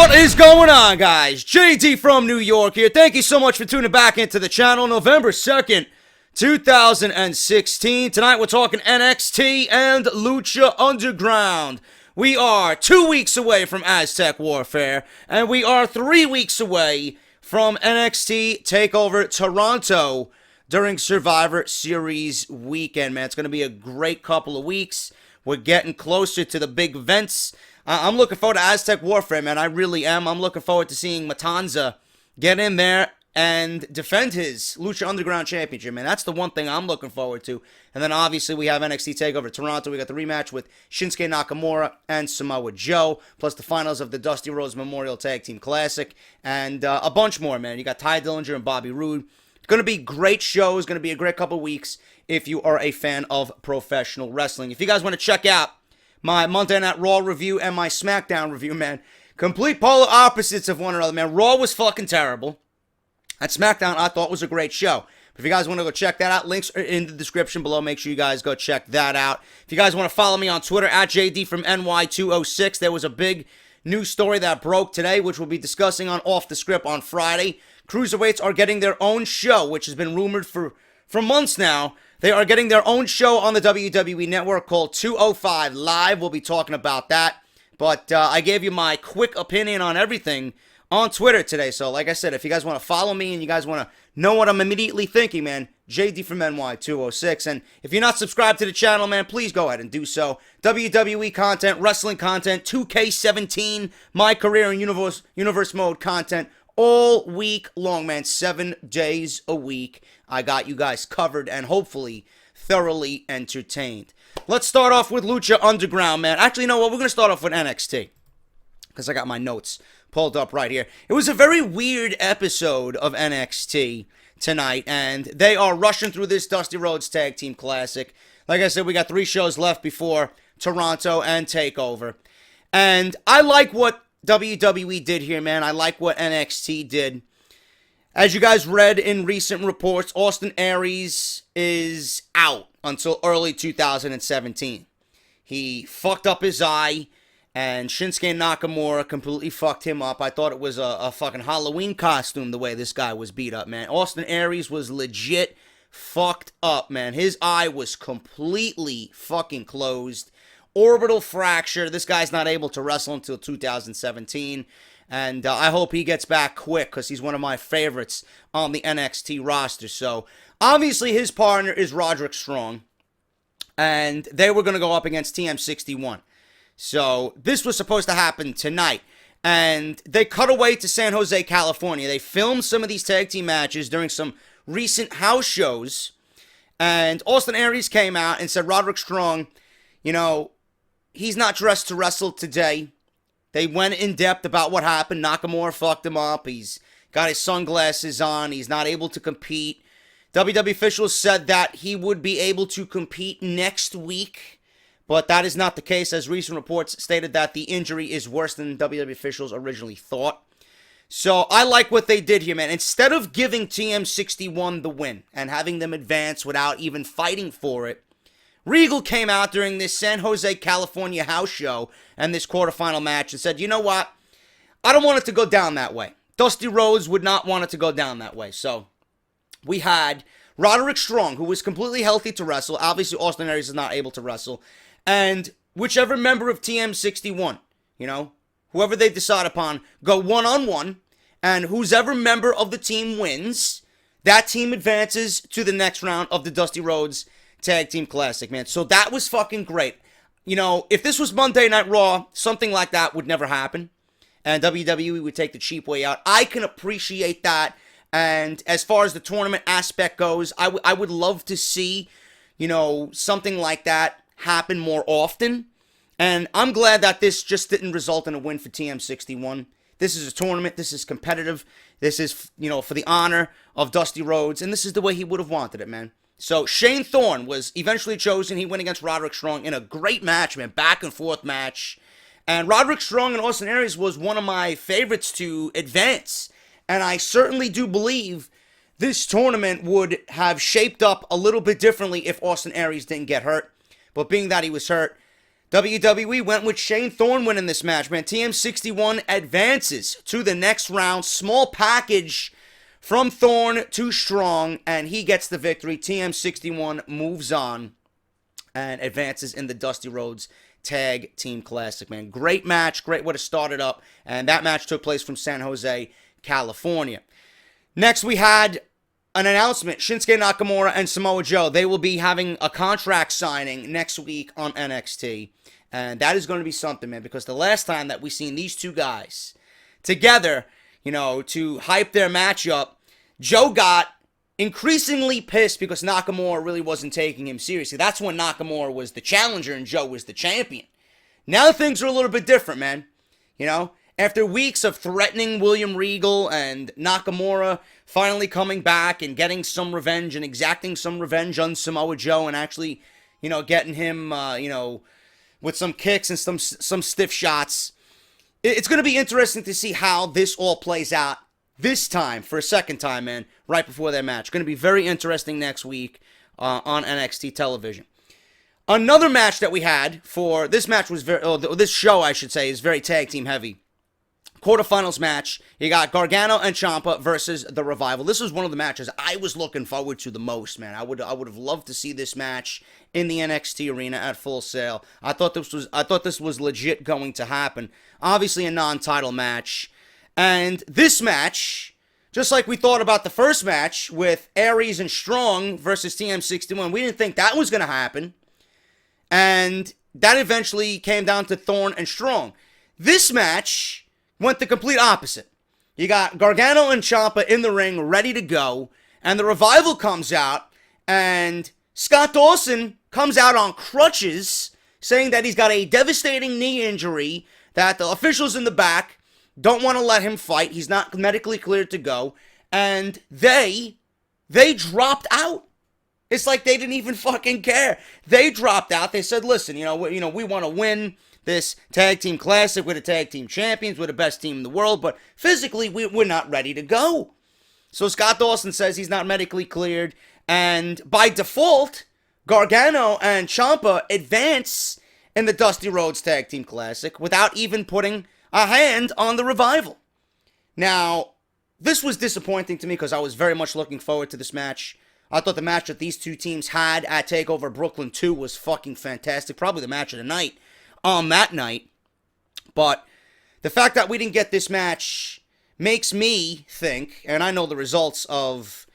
What is going on, guys? JD from New York here. Thank you so much for tuning back into the channel. November 2nd, 2016. Tonight we're talking NXT and Lucha Underground. We are 2 weeks away from Aztec Warfare, and we are 3 weeks away from NXT TakeOver Toronto during Survivor Series weekend, man. It's going to be a great couple of weeks. We're getting closer to the big events. I'm looking forward to Aztec Warfare, man. I really am. I'm looking forward to seeing Matanza get in there and defend his Lucha Underground Championship, man. That's the one thing I'm looking forward to. And then obviously we have NXT TakeOver Toronto. We got the rematch with Shinsuke Nakamura and Samoa Joe, plus the finals of the Dusty Rhodes Memorial Tag Team Classic, and a bunch more, man. You got Ty Dillinger and Bobby Roode. It's going to be great shows. Going to be a great couple weeks if you are a fan of professional wrestling. If you guys want to check out my Monday Night Raw review and my SmackDown review, man, complete polar opposites of one another, man. Raw was fucking terrible. And SmackDown, I thought, was a great show. But if you guys want to go check that out, links are in the description below. Make sure you guys go check that out. If you guys want to follow me on Twitter, at JD from NY206, there was a big news story that broke today, which we'll be discussing on Off The Script on Friday. Cruiserweights are getting their own show, which has been rumored for months now. They are getting their own show on the WWE Network called 205 Live. We'll be talking about that. But I gave you my quick opinion on everything on Twitter today. So like I said, if you guys want to follow me and you guys want to know what I'm immediately thinking, man, JD from NY206. And if you're not subscribed to the channel, man, please go ahead and do so. WWE content, wrestling content, 2K17, my career in universe mode content, all week long, man. 7 days a week. I got you guys covered and hopefully thoroughly entertained. Let's start off with Lucha Underground, man. Actually, you know what? We're going to start off with NXT because I got my notes pulled up right here. It was a very weird episode of NXT tonight, and they are rushing through this Dusty Rhodes Tag Team Classic. Like I said, we got 3 shows left before Toronto and TakeOver. And I like what WWE did here, man. I like what NXT did. As you guys read in recent reports, Austin Aries is out until early 2017. He fucked up his eye, and Shinsuke Nakamura completely fucked him up. I thought it was a fucking Halloween costume the way this guy was beat up, man. Austin Aries was legit fucked up, man. His eye was completely fucking closed. Orbital fracture. This guy's not able to wrestle until 2017. And I hope he gets back quick because he's one of my favorites on the NXT roster. So, obviously, his partner is Roderick Strong. And they were going to go up against TM61. So, this was supposed to happen tonight. And they cut away to San Jose, California. They filmed some of these tag team matches during some recent house shows. And Austin Aries came out and said, Roderick Strong, you know, he's not dressed to wrestle today. They went in depth about what happened. Nakamura fucked him up. He's got his sunglasses on. He's not able to compete. WWE officials said that he would be able to compete next week, but that is not the case, as recent reports stated that the injury is worse than WWE officials originally thought. So I like what they did here, man. Instead of giving TM61 the win and having them advance without even fighting for it, Regal came out during this San Jose, California house show and this quarterfinal match and said, you know what? I don't want it to go down that way. Dusty Rhodes would not want it to go down that way. So we had Roderick Strong, who was completely healthy to wrestle. Obviously, Austin Aries is not able to wrestle. And whichever member of TM61, you know, whoever they decide upon, go one-on-one. And whoever member of the team wins, that team advances to the next round of the Dusty Rhodes Tag Team Classic, man. So that was fucking great. You know, if this was Monday Night Raw, something like that would never happen. And WWE would take the cheap way out. I can appreciate that. And as far as the tournament aspect goes, I would love to see, you know, something like that happen more often. And I'm glad that this just didn't result in a win for TM61. This is a tournament. This is competitive. This is, you know, for the honor of Dusty Rhodes. And this is the way he would have wanted it, man. So Shane Thorne was eventually chosen. He went against Roderick Strong in a great match, man. Back and forth match. And Roderick Strong and Austin Aries was one of my favorites to advance. And I certainly do believe this tournament would have shaped up a little bit differently if Austin Aries didn't get hurt. But being that he was hurt, WWE went with Shane Thorne winning this match, man. TM61 advances to the next round. Small package from Thorne to Strong, and he gets the victory. TM61 moves on and advances in the Dusty Rhodes Tag Team Classic, man. Great match. Great way to start it up. And that match took place from San Jose, California. Next, we had an announcement. Shinsuke Nakamura and Samoa Joe, they will be having a contract signing next week on NXT. And that is going to be something, man, because the last time that we seen these two guys together, to hype their matchup, Joe got increasingly pissed because Nakamura really wasn't taking him seriously. That's when Nakamura was the challenger and Joe was the champion. Now things are a little bit different, man. After weeks of threatening William Regal and Nakamura finally coming back and getting some revenge and exacting some revenge on Samoa Joe and actually, getting him, with some kicks and some stiff shots. It's going to be interesting to see how this all plays out this time for a second time, man, right before their match. Going to be very interesting next week on NXT television. Another match that we had for this match was this show, I should say, is very tag team heavy. Quarterfinals match. You got Gargano and Ciampa versus The Revival. This was one of the matches I was looking forward to the most, man. I would have loved to see this match in the NXT arena at Full Sail. I thought this was legit going to happen. Obviously a non-title match. And this match, just like we thought about the first match with Aries and Strong versus TM61, we didn't think that was going to happen. And that eventually came down to Thorne and Strong. This match went the complete opposite. You got Gargano and Ciampa in the ring, ready to go, and the Revival comes out, and Scott Dawson comes out on crutches, saying that he's got a devastating knee injury, that the officials in the back don't want to let him fight, he's not medically cleared to go, and they dropped out. It's like they didn't even fucking care. They dropped out. They said, listen, we want to win this tag team classic. We're the tag team champions. We're the best team in the world. But physically, we're not ready to go. So Scott Dawson says he's not medically cleared. And by default, Gargano and Ciampa advance in the Dusty Rhodes Tag Team Classic without even putting a hand on the Revival. Now, this was disappointing to me because I was very much looking forward to this match. I thought the match that these two teams had at TakeOver Brooklyn 2 was fucking fantastic. Probably the match of the night on that night. But the fact that we didn't get this match makes me think, and I know the results of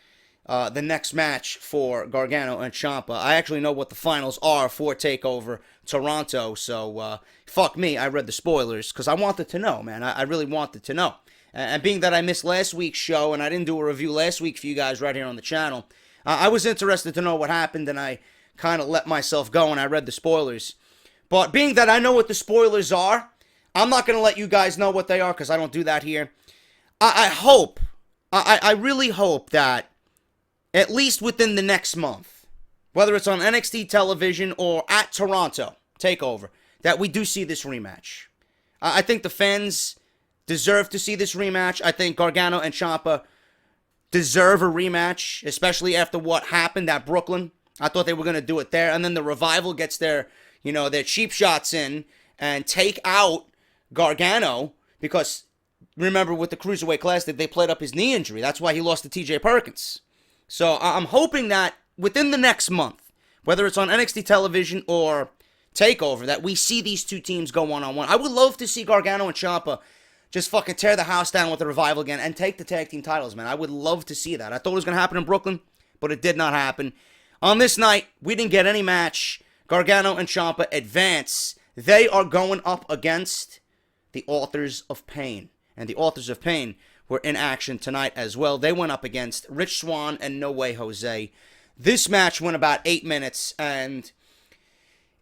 the next match for Gargano and Ciampa. I actually know what the finals are for TakeOver Toronto, so fuck me, I read the spoilers, because I wanted to know, man. I really wanted to know. And being that I missed last week's show, and I didn't do a review last week for you guys right here on the channel, I was interested to know what happened, and I kind of let myself go, and I read the spoilers. But being that I know what the spoilers are, I'm not going to let you guys know what they are, because I don't do that here. I really hope that at least within the next month, whether it's on NXT television or at Toronto TakeOver, that we do see this rematch. I think the fans deserve to see this rematch. I think Gargano and Ciampa deserve a rematch, especially after what happened at Brooklyn. I thought they were going to do it there. And then the Revival gets their cheap shots in and take out Gargano, because remember with the Cruiserweight Classic, they played up his knee injury. That's why he lost to TJ Perkins. So I'm hoping that within the next month, whether it's on NXT television or TakeOver, that we see these two teams go one-on-one. I would love to see Gargano and Ciampa just fucking tear the house down with the Revival again and take the tag team titles, man. I would love to see that. I thought it was going to happen in Brooklyn, but it did not happen. On this night, we didn't get any match. Gargano and Ciampa advance. They are going up against the Authors of Pain. And the Authors of Pain were in action tonight as well. They went up against Rich Swann and No Way Jose. This match went about 8 minutes, and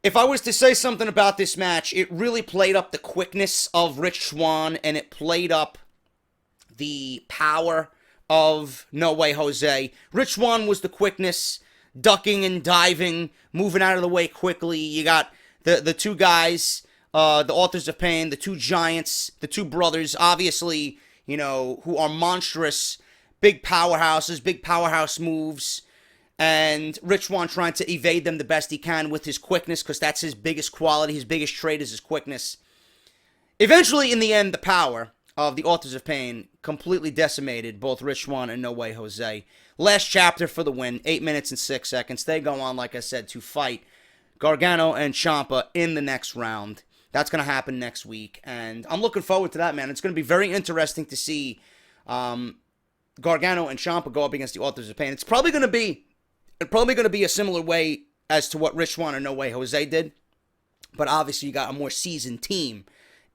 if I was to say something about this match, it really played up the quickness of Rich Swann, and it played up the power of No Way Jose. Rich Swann was the quickness, ducking and diving, moving out of the way quickly. You got the two guys, the Authors of Pain, the two giants, the two brothers, obviously, who are monstrous, big powerhouses, big powerhouse moves. and Rich Swann trying to evade them the best he can with his quickness, because that's his biggest quality, his biggest trait is his quickness. Eventually, in the end, the power of the Authors of Pain completely decimated both Rich Swann and No Way Jose. Last chapter for the win, 8 minutes and 6 seconds. They go on, like I said, to fight Gargano and Ciampa in the next round. That's going to happen next week, and I'm looking forward to that, man. It's going to be very interesting to see Gargano and Ciampa go up against the Authors of Pain. It's probably going to be a similar way as to what Rich Swann and No Way Jose did, but obviously you got a more seasoned team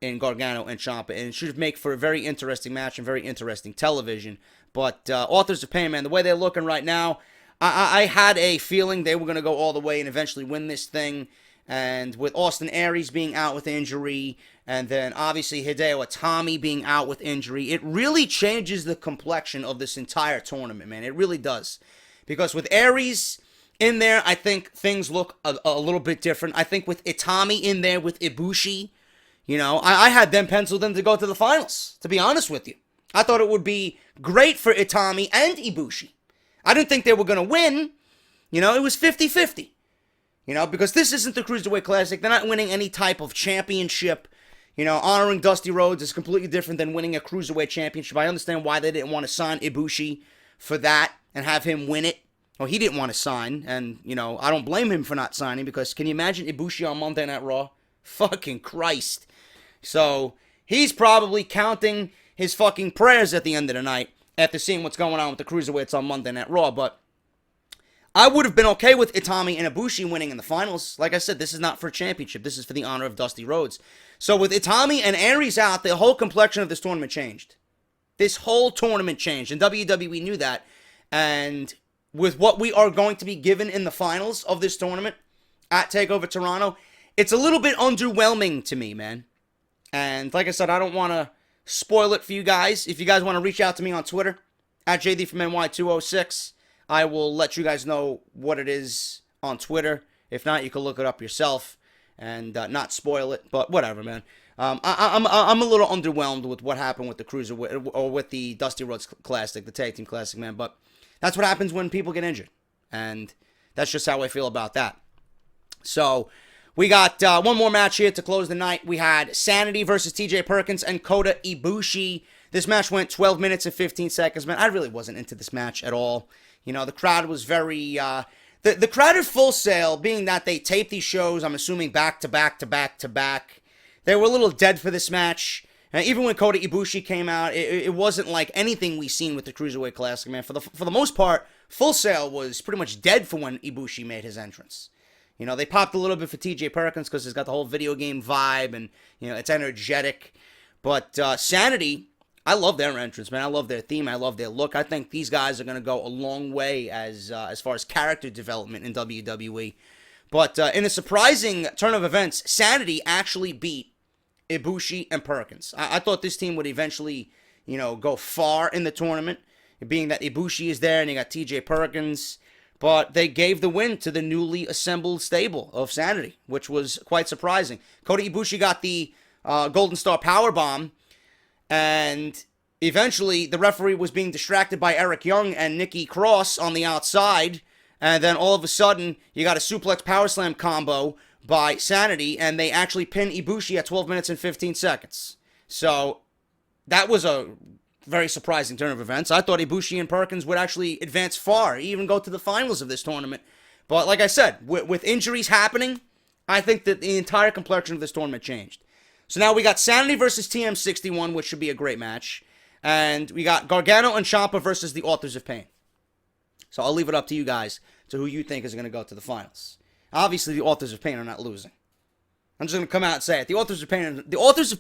in Gargano and Ciampa, and it should make for a very interesting match and very interesting television. But Authors of Pain, man, the way they're looking right now, I had a feeling they were going to go all the way and eventually win this thing. And with Austin Aries being out with injury, and then obviously Hideo Itami being out with injury, it really changes the complexion of this entire tournament, man. It really does. Because with Aries in there, I think things look a little bit different. I think with Itami in there with Ibushi, you know, I had them penciled in to go to the finals, to be honest with you. I thought it would be great for Itami and Ibushi. I didn't think they were going to win. You know, it was 50-50. You know, because this isn't the Cruiserweight Classic. They're not winning any type of championship. You know, honoring Dusty Rhodes is completely different than winning a Cruiserweight Championship. I understand why they didn't want to sign Ibushi for that and have him win it. Well, he didn't want to sign, and, you know, I don't blame him for not signing, because can you imagine Ibushi on Monday Night Raw? Fucking Christ. So, he's probably counting his fucking prayers at the end of the night after seeing what's going on with the Cruiserweights on Monday Night Raw, but I would have been okay with Itami and Ibushi winning in the finals. Like I said, this is not for a championship. This is for the honor of Dusty Rhodes. So with Itami and Aries out, the whole complexion of this tournament changed. This whole tournament changed, and WWE knew that. And with what we are going to be given in the finals of this tournament at TakeOver Toronto, it's a little bit underwhelming to me, man. And like I said, I don't want to spoil it for you guys. If you guys want to reach out to me on Twitter, at JD from NY206, I will let you guys know what it is on Twitter. If not, you can look it up yourself and not spoil it. But whatever, man. I'm a little underwhelmed with what happened with the Cruiserweight, or with the Dusty Rhodes Classic, the Tag Team Classic, man. But that's what happens when people get injured, and that's just how I feel about that. So we got one more match here to close the night. We had Sanity versus TJ Perkins and Kota Ibushi. This match went 12 minutes and 15 seconds, man. I really wasn't into this match at all. You know, the crowd was very, the crowd at Full Sail, being that they tape these shows, I'm assuming back to back to back to back, they were a little dead for this match. And even when Kota Ibushi came out, it wasn't like anything we seen with the Cruiserweight Classic, man. For the most part, Full Sail was pretty much dead for when Ibushi made his entrance. You know, they popped a little bit for TJ Perkins because it's got the whole video game vibe and, you know, it's energetic. But Sanity, I love their entrance, man. I love their theme. I love their look. I think these guys are going to go a long way as far as character development in WWE. But in a surprising turn of events, Sanity actually beat Ibushi and Perkins. I thought this team would eventually, you know, go far in the tournament, being that Ibushi is there and you got TJ Perkins. But they gave the win to the newly assembled stable of Sanity, which was quite surprising. Kota Ibushi got the Golden Star Powerbomb, and eventually the referee was being distracted by Eric Young and Nikki Cross on the outside, and then all of a sudden you got a suplex power slam combo by Sanity, and they actually pinned Ibushi at 12 minutes and 15 seconds. So that was a very surprising turn of events. I thought Ibushi and Perkins would actually advance far, even go to the finals of this tournament. But like I said, with injuries happening, I think that the entire complexion of this tournament changed. So now we got Sanity versus TM61, which should be a great match. And we got Gargano and Ciampa versus the Authors of Pain. So I'll leave it up to you guys to who you think is going to go to the finals. Obviously, the Authors of Pain are not losing. I'm just going to come out and say it. The Authors of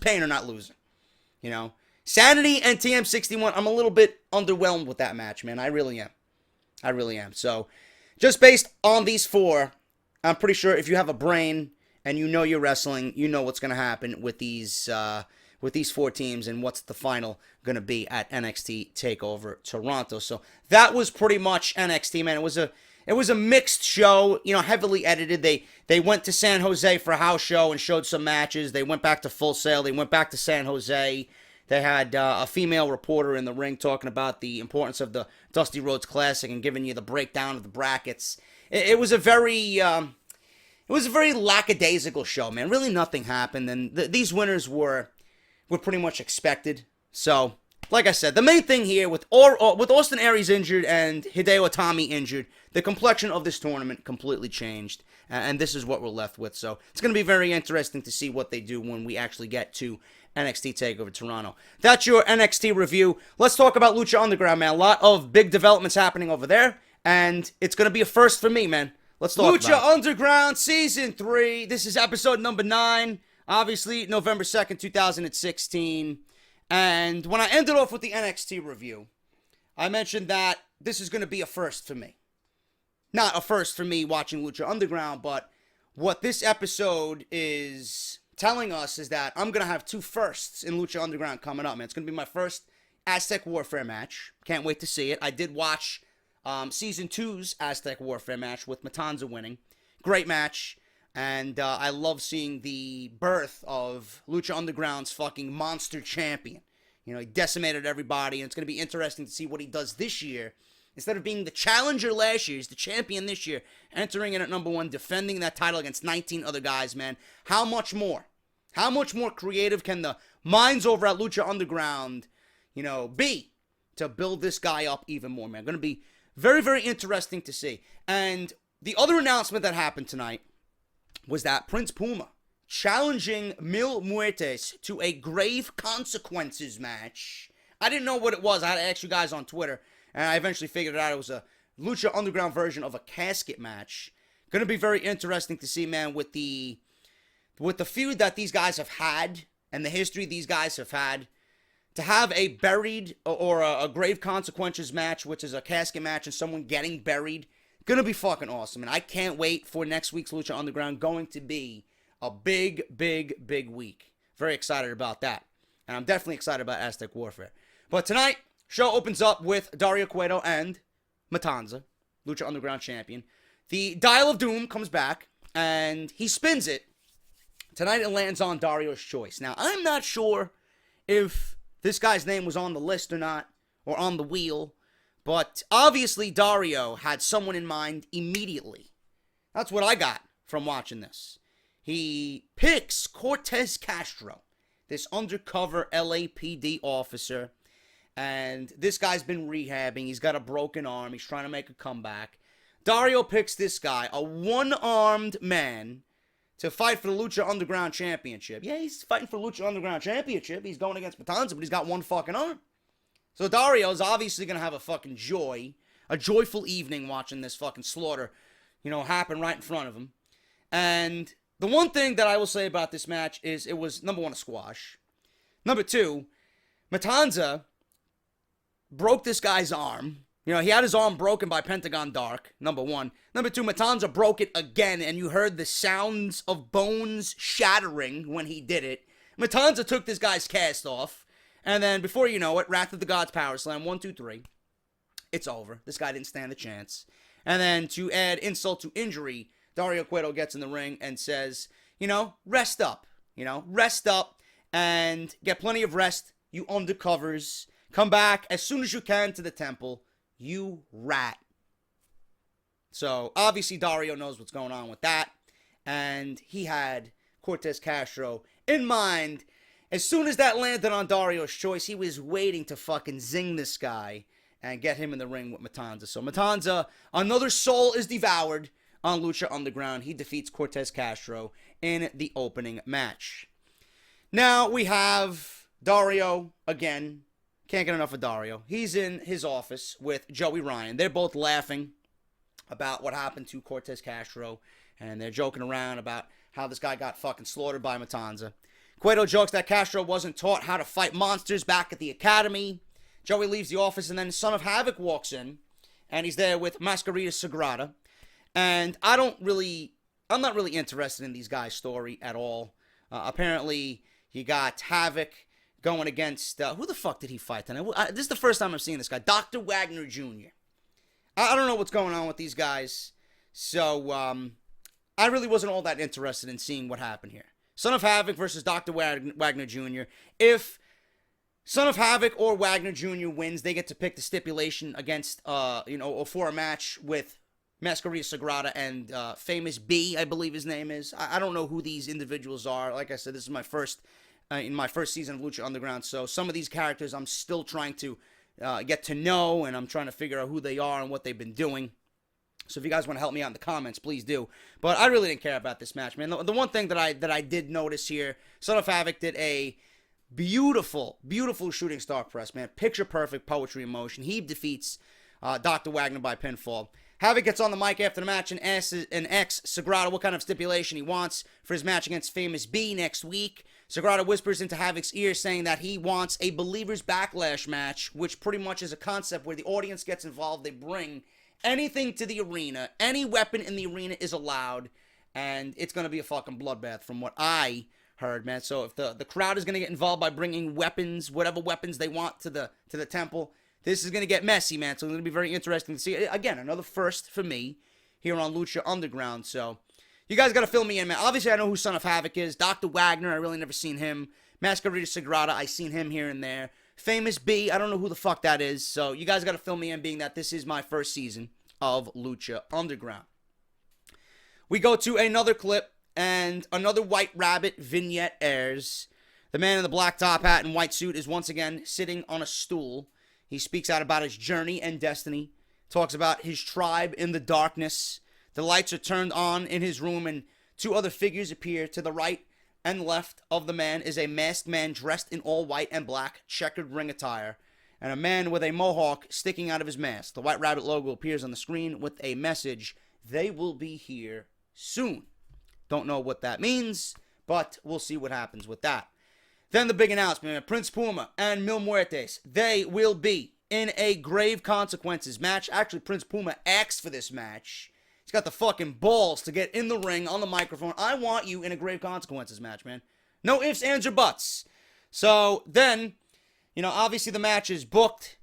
Pain are not losing. You know, Sanity and TM61, I'm a little bit underwhelmed with that match, man. I really am. So, just based on these four, I'm pretty sure if you have a brain and you know you're wrestling, you know what's going to happen with these four teams and what's the final going to be at NXT TakeOver Toronto. So that was pretty much NXT, man. It was a mixed show, you know, heavily edited. They went to San Jose for a house show and showed some matches. They went back to Full Sail. They went back to San Jose. They had a female reporter in the ring talking about the importance of the Dusty Rhodes Classic and giving you the breakdown of the brackets. It was a very lackadaisical show, man. Really nothing happened, and these winners were pretty much expected. So, like I said, the main thing here with Austin Aries injured and Hideo Itami injured, the complexion of this tournament completely changed, and this is what we're left with. So it's going to be very interesting to see what they do when we actually get to NXT TakeOver Toronto. That's your NXT review. Let's talk about Lucha Underground, man. A lot of big developments happening over there, and it's going to be a first for me, man. Let's talk Lucha about Underground Season 3. This is episode number 9. Obviously, November 2nd, 2016. And when I ended off with the NXT review, I mentioned that this is going to be a first for me. Not a first for me watching Lucha Underground, but what this episode is telling us is that I'm going to have 2 firsts in Lucha Underground coming up, man. It's going to be my first Aztec Warfare match. Can't wait to see it. I did watch Season 2's Aztec Warfare match with Matanza winning. Great match. And I love seeing the birth of Lucha Underground's fucking monster champion. You know, he decimated everybody, and it's going to be interesting to see what he does this year. Instead of being the challenger last year, he's the champion this year, entering in at number 1, defending that title against 19 other guys, man. How much more? How much more creative can the minds over at Lucha Underground, you know, be to build this guy up even more, man? Going to be very, very interesting to see. And the other announcement that happened tonight was that Prince Puma challenging Mil Muertes to a Grave Consequences match. I didn't know what it was. I had to ask you guys on Twitter, and I eventually figured it out. It was a Lucha Underground version of a casket match. Going to be very interesting to see, man, with the feud that these guys have had and the history these guys have had. To have a buried or a Grave Consequences match, which is a casket match and someone getting buried, gonna be fucking awesome. And I can't wait for next week's Lucha Underground. Going to be a big, big, big week. Very excited about that. And I'm definitely excited about Aztec Warfare. But tonight, show opens up with Dario Cueto and Matanza, Lucha Underground champion. The Dial of Doom comes back, and he spins it. Tonight it lands on Dario's choice. Now, I'm not sure if this guy's name was on the list or not, or on the wheel, but obviously Dario had someone in mind immediately. That's what I got from watching this. He picks Cortez Castro, this undercover LAPD officer, and this guy's been rehabbing. He's got a broken arm. He's trying to make a comeback. Dario picks this guy, a one-armed man, to fight for the Lucha Underground Championship. Yeah, he's fighting for Lucha Underground Championship. He's going against Matanza, but he's got one fucking arm. So Dario's obviously going to have a fucking a joyful evening watching this fucking slaughter, you know, happen right in front of him. And the one thing that I will say about this match is it was, number 1, a squash. Number 2, Matanza broke this guy's arm. You know, he had his arm broken by Pentagon Dark, number 1. Number 2, Matanza broke it again, and you heard the sounds of bones shattering when he did it. Matanza took this guy's cast off, and then before you know it, Wrath of the Gods Power Slam, 1, 2, 3. It's over. This guy didn't stand a chance. And then to add insult to injury, Dario Cueto gets in the ring and says, you know, rest up. You know, rest up and get plenty of rest, you undercovers. Come back as soon as you can to the temple. You rat. So, obviously, Dario knows what's going on with that. And he had Cortez Castro in mind. As soon as that landed on Dario's choice, he was waiting to fucking zing this guy and get him in the ring with Matanza. So, Matanza, another soul is devoured on Lucha Underground. He defeats Cortez Castro in the opening match. Now, we have Dario again. Can't get enough of Dario. He's in his office with Joey Ryan. They're both laughing about what happened to Cortez Castro, and they're joking around about how this guy got fucking slaughtered by Matanza. Cueto jokes that Castro wasn't taught how to fight monsters back at the academy. Joey leaves the office, and then Son of Havoc walks in, and he's there with Mascarita Sagrada. And I'm not really interested in these guys' story at all. Apparently, you got Havoc going against, who the fuck did he fight tonight? This is the first time I'm seeing this guy, Dr. Wagner Jr. I don't know what's going on with these guys, so I really wasn't all that interested in seeing what happened here. Son of Havoc versus Dr. Wagner Jr. If Son of Havoc or Wagner Jr. wins. They get to pick the stipulation against, or for a match with Mascarita Sagrada and Famous B, I believe his name is. I don't know who these individuals are. Like I said, this is my first, in my first season of Lucha Underground. So some of these characters I'm still trying to get to know, and I'm trying to figure out who they are and what they've been doing. So if you guys want to help me out in the comments, please do. But I really didn't care about this match, man. The one thing that I did notice here, Son of Havoc did a beautiful shooting star press, man. Picture perfect poetry in motion. He defeats Dr. Wagner by pinfall. Havoc gets on the mic after the match and asks Sagrada what kind of stipulation he wants for his match against Famous B next week. Sagrada whispers into Havoc's ear saying that he wants a Believer's Backlash match, which pretty much is a concept where the audience gets involved. They bring anything to the arena. Any weapon in the arena is allowed, and it's going to be a fucking bloodbath from what I heard, man. So if the crowd is going to get involved by bringing weapons, whatever weapons they want to the temple, this is going to get messy, man. So it's going to be very interesting to see. Again, another first for me here on Lucha Underground. So you guys got to fill me in, man. Obviously, I know who Son of Havoc is. Dr. Wagner, I really never seen him. Mascarita Sagrada, I seen him here and there. Famous B, I don't know who the fuck that is. So you guys got to fill me in, being that this is my first season of Lucha Underground. We go to another clip, and another White Rabbit vignette airs. The man in the black top hat and white suit is once again sitting on a stool. He speaks out about his journey and destiny, talks about his tribe in the darkness. The lights are turned on in his room, and two other figures appear. To the right and left of the man is a masked man dressed in all white and black checkered ring attire, and a man with a mohawk sticking out of his mask. The White Rabbit logo appears on the screen with a message: "They will be here soon." Don't know what that means, but we'll see what happens with that. Then the big announcement: Prince Puma and Mil Muertes, they will be in a Grave Consequences match. Actually, Prince Puma asked for this match. He's got the fucking balls to get in the ring on the microphone. I want you in a Grave Consequences match, man. No ifs, ands, or buts. So then, obviously the match is booked.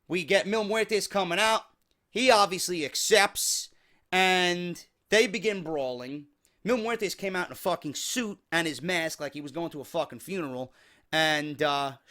We get Mil Muertes coming out. He obviously accepts, and they begin brawling. Mil Muertes came out in a fucking suit and his mask like he was going to a fucking funeral. And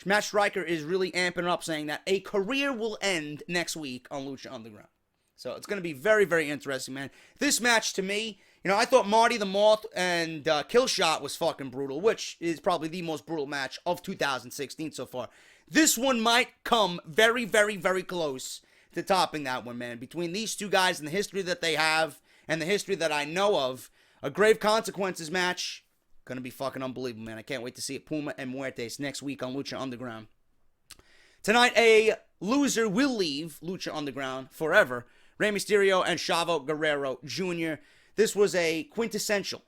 Matt Striker is really amping up, saying that a career will end next week on Lucha Underground. So it's going to be very, very interesting, man. This match, to me, I thought Marty the Moth and Killshot was fucking brutal, which is probably the most brutal match of 2016 so far. This one might come very, very, very close to topping that one, man. Between these two guys and the history that they have and the history that I know of, a Grave Consequences match, gonna be fucking unbelievable, man. I can't wait to see it. Puma and Muertes next week on Lucha Underground. Tonight, a loser will leave Lucha Underground forever. Rey Mysterio and Chavo Guerrero Jr. This was a quintessential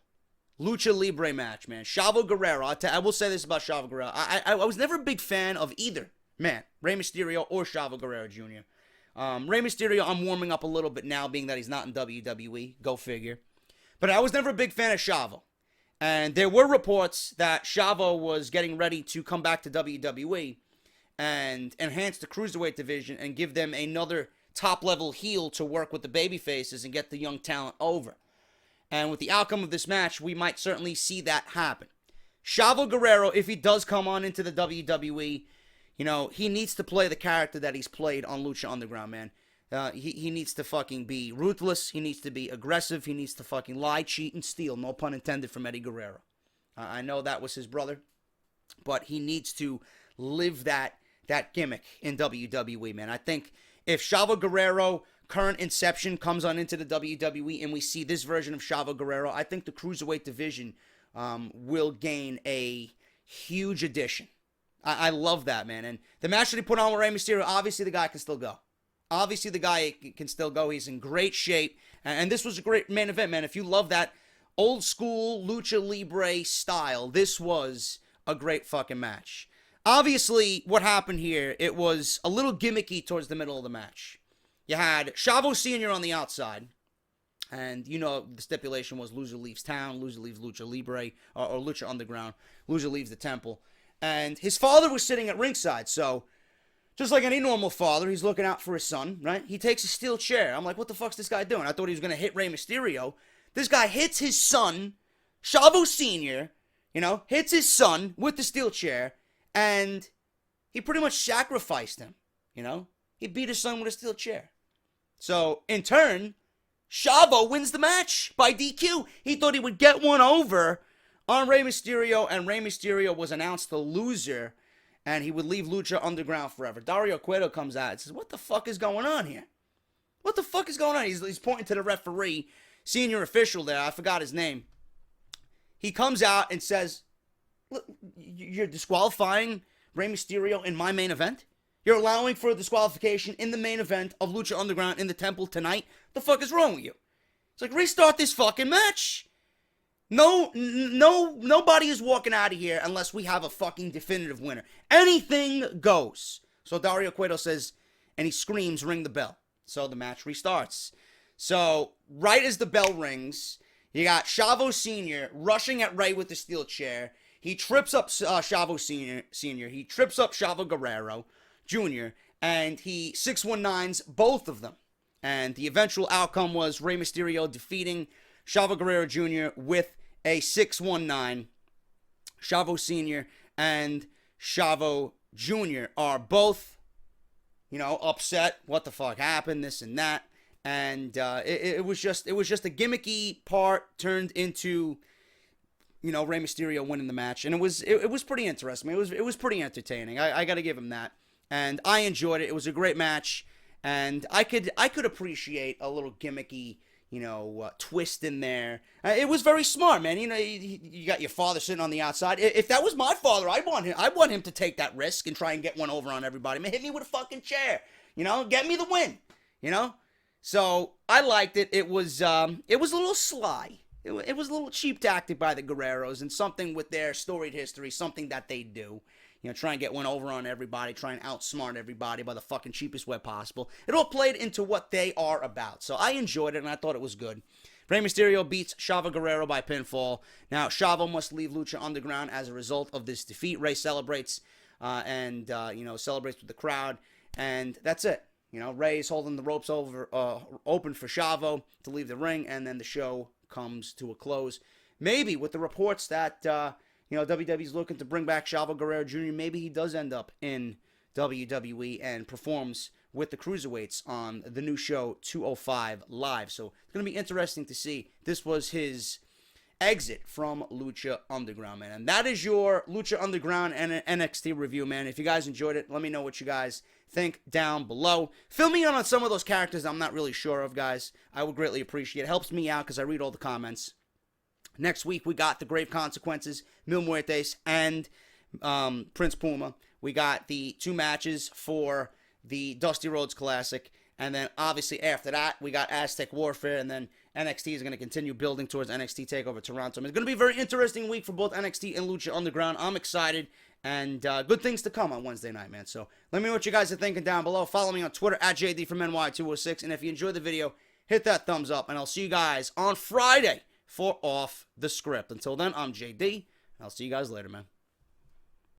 Lucha Libre match, man. Chavo Guerrero, I will say this about Chavo Guerrero. I was never a big fan of either man, Rey Mysterio or Chavo Guerrero Jr. Rey Mysterio, I'm warming up a little bit now, being that he's not in WWE. Go figure. But I was never a big fan of Chavo. And there were reports that Chavo was getting ready to come back to WWE and enhance the Cruiserweight division and give them another top-level heel to work with the babyfaces and get the young talent over. And with the outcome of this match, we might certainly see that happen. Chavo Guerrero, if he does come on into the WWE, he needs to play the character that he's played on Lucha Underground, man. He needs to fucking be ruthless. He needs to be aggressive. He needs to fucking lie, cheat, and steal. No pun intended from Eddie Guerrero. I know that was his brother, but he needs to live that gimmick in WWE, man. I think if Chavo Guerrero, current inception, comes on into the WWE and we see this version of Chavo Guerrero, I think the Cruiserweight division will gain a huge addition. I love that, man. And the match that he put on with Rey Mysterio, obviously the guy can still go. Obviously, the guy can still go. He's in great shape. And this was a great main event, man. If you love that old school Lucha Libre style, this was a great fucking match. Obviously, what happened here, it was a little gimmicky towards the middle of the match. You had Chavo Sr. on the outside. And, the stipulation was loser leaves town, loser leaves Lucha Libre, or Lucha Underground, loser leaves the temple. And his father was sitting at ringside, so just like any normal father, he's looking out for his son, right? He takes a steel chair. I'm like, what the fuck's this guy doing? I thought he was going to hit Rey Mysterio. This guy hits his son, Chavo Sr., hits his son with the steel chair, and he pretty much sacrificed him, you know? He beat his son with a steel chair. So, in turn, Chavo wins the match by DQ. He thought he would get one over on Rey Mysterio, and Rey Mysterio was announced the loser, and he would leave Lucha Underground forever. Dario Cueto comes out and says, what the fuck is going on here? What the fuck is going on? He's pointing to the referee, senior official there. I forgot his name. He comes out and says, look, you're disqualifying Rey Mysterio in my main event? You're allowing for a disqualification in the main event of Lucha Underground in the Temple tonight? The fuck is wrong with you? It's like, restart this fucking match. Nobody is walking out of here unless we have a fucking definitive winner. Anything goes. So Dario Cueto says, and he screams, ring the bell. So the match restarts. So right as the bell rings, you got Chavo Sr. rushing at Rey with the steel chair. He trips up Chavo Sr. He trips up Chavo Guerrero Jr. And he 619s both of them. And the eventual outcome was Rey Mysterio defeating Chavo Guerrero Jr. with a 619. Chavo Sr. and Chavo Jr. are both, upset. What the fuck happened? This and that. And it was just a gimmicky part turned into, Rey Mysterio winning the match. And it was pretty interesting. It was pretty entertaining. I got to give him that. And I enjoyed it. It was a great match. And I could appreciate a little gimmicky, twist in there. It was very smart, man. You got your father sitting on the outside. If that was my father, I want him to take that risk and try and get one over on everybody. Man, hit me with a fucking chair. Get me the win. So I liked it. It was a little sly. It was a little cheap tactic by the Guerreros and something with their storied history, something that they do. Try and get one over on everybody, try and outsmart everybody by the fucking cheapest way possible. It all played into what they are about. So I enjoyed it, and I thought it was good. Rey Mysterio beats Chavo Guerrero by pinfall. Now, Chavo must leave Lucha Underground as a result of this defeat. Rey celebrates and celebrates with the crowd, and that's it. Rey's holding the ropes open for Chavo to leave the ring, and then the show comes to a close. Maybe with the reports that WWE's looking to bring back Chavo Guerrero Jr. Maybe he does end up in WWE and performs with the Cruiserweights on the new show 205 Live. So it's going to be interesting to see. This was his exit from Lucha Underground, man. And that is your Lucha Underground and NXT review, man. If you guys enjoyed it, let me know what you guys think down below. Fill me in on some of those characters I'm not really sure of, guys. I would greatly appreciate it. It helps me out because I read all the comments. Next week, we got the Grave Consequences, Mil Muertes, and Prince Puma. We got the 2 matches for the Dusty Rhodes Classic. And then, obviously, after that, we got Aztec Warfare. And then NXT is going to continue building towards NXT TakeOver Toronto. It's going to be a very interesting week for both NXT and Lucha Underground. I'm excited. And good things to come on Wednesday night, man. So let me know what you guys are thinking down below. Follow me on Twitter at JD from NY206. And if you enjoyed the video, hit that thumbs up. And I'll see you guys on Friday for Off The Script. Until then, I'm JD, and I'll see you guys later, man.